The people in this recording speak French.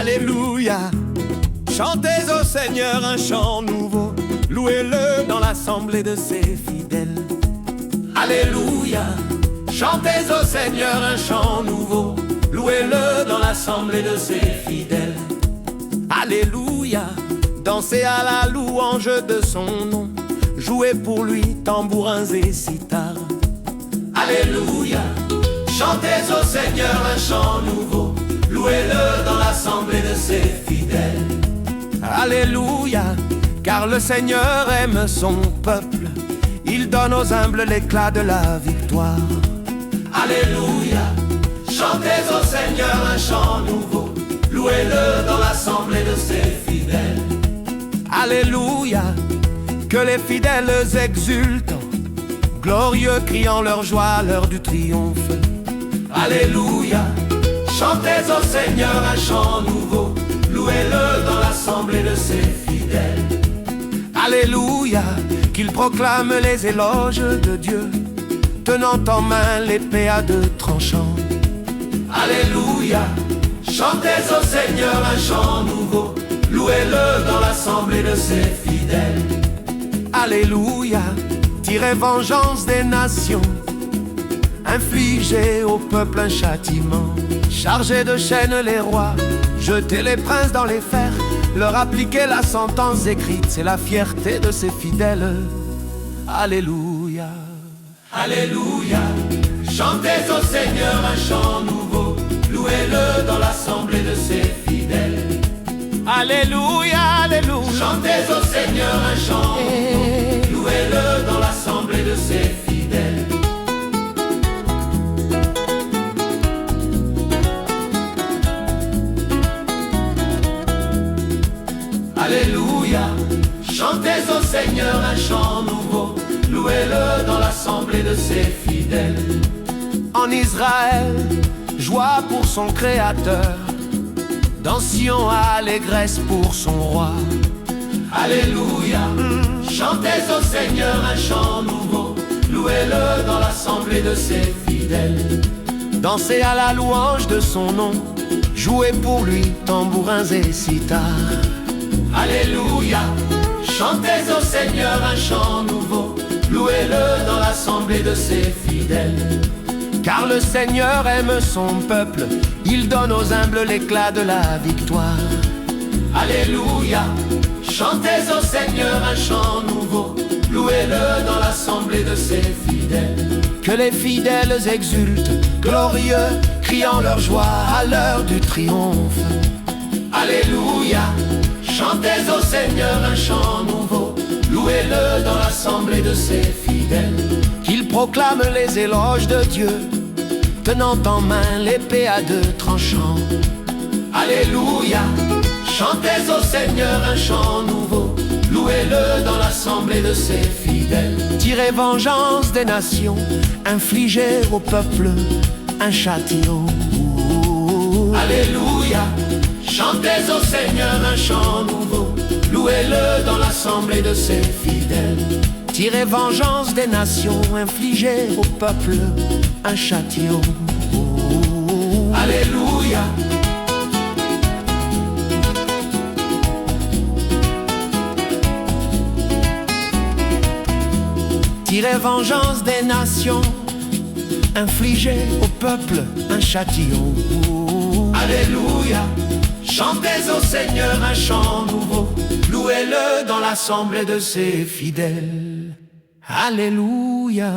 Alléluia. Chantez au Seigneur un chant nouveau, louez-le dans l'assemblée de ses fidèles. Alléluia. Chantez au Seigneur un chant nouveau, louez-le dans l'assemblée de ses fidèles. Alléluia. Dansez à la louange de son nom, jouez pour lui tambourins et cithars. Alléluia. Chantez au Seigneur un chant nouveau, louez-le dans l'assemblée de ses fidèles. Alléluia, car le Seigneur aime son peuple, il donne aux humbles l'éclat de la victoire. Alléluia, chantez au Seigneur un chant nouveau, louez-le dans l'assemblée de ses fidèles. Alléluia, que les fidèles exultent, glorieux criant leur joie à l'heure du triomphe. Alléluia, chantez au Seigneur un chant nouveau, louez-le dans l'assemblée de ses fidèles. Alléluia, qu'il proclame les éloges de Dieu, tenant en main l'épée à deux tranchants. Alléluia, chantez au Seigneur un chant nouveau, louez-le dans l'assemblée de ses fidèles. Alléluia, tirez vengeance des nations, infligez au peuple un châtiment. Chargez de chaînes les rois, jetez les princes dans les fers, leur appliquez la sentence écrite, c'est la fierté de ses fidèles. Alléluia. Alléluia. Chantez au Seigneur un chant nouveau, louez-le dans l'assemblée de ses fidèles. Alléluia, alléluia. Chantez au Seigneur un chant nouveau, louez-le dans l'assemblée de ses fidèles. Alléluia, chantez au Seigneur un chant nouveau, louez-le dans l'assemblée de ses fidèles. En Israël, joie pour son Créateur, dans Sion, allégresse pour son roi. Alléluia, chantez au Seigneur un chant nouveau, louez-le dans l'assemblée de ses fidèles. Dansez à la louange de son nom, jouez pour lui tambourins et cithars. Alléluia, chantez au Seigneur un chant nouveau, louez-le dans l'assemblée de ses fidèles. Car le Seigneur aime son peuple, il donne aux humbles l'éclat de la victoire. Alléluia, chantez au Seigneur un chant nouveau, louez-le dans l'assemblée de ses fidèles. Que les fidèles exultent, glorieux, criant leur joie à l'heure du triomphe. Alléluia, chantez au Seigneur un chant nouveau, louez-le dans l'assemblée de ses fidèles. Qu'il proclame les éloges de Dieu, tenant en main l'épée à deux tranchants. Alléluia, chantez au Seigneur un chant nouveau, louez-le dans l'assemblée de ses fidèles. Tirez vengeance des nations, infligez au peuple un châtiment. Alléluia, chantez au Seigneur un chant nouveau, louez-le dans l'assemblée de ses fidèles. Tirez vengeance des nations, infligez au peuple un châtiment. Alléluia. Tirez vengeance des nations, infligez au peuple un châtiment. Alléluia. Chantez au Seigneur un chant nouveau, louez-le dans l'assemblée de ses fidèles. Alléluia.